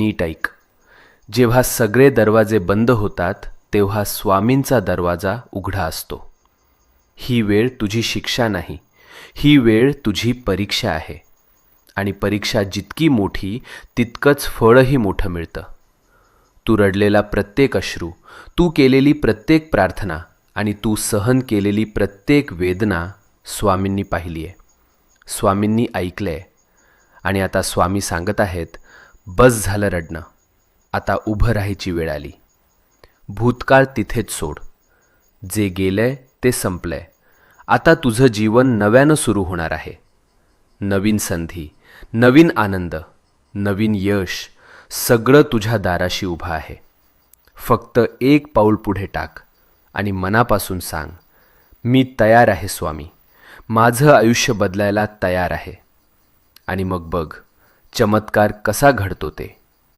नीट ऐक. जेव्हा सगळे दरवाजे बंद होतात तेव्हा स्वामींचा दरवाजा उघडा असतो. ही वेळ तुझी शिक्षा नाही, ही वेळ तुझी परीक्षा आहे. आणि परीक्षा जितकी मोठी तितकंच फळही मोठं मिळतं. तू रडलेला प्रत्येक अश्रू, तू केलेली प्रत्येक प्रार्थना आणि तू सहन केलेली प्रत्येक वेदना स्वामींनी पाहिली आहे, स्वामींनी ऐकलं आहे. आणि आता स्वामी सांगत आहेत, बस झालं रडणं, आता उभं राहायची वेळ आली. भूतकाळ तिथेच सोड. जे गेलंय ते संपलंय. आता तुझं जीवन नव्यानं सुरू होणार आहे. नवीन संधी, नवीन आनंद, नवीन यश, सगळं तुझ्या दाराशी उभं आहे. फक्त एक पाऊल पुढे टाक आणि मनापासून सांग, मी तयार आहे स्वामी, माझं आयुष्य बदलायला तयार आहे. आणि मग बघ चमत्कार कसा घडतो ते.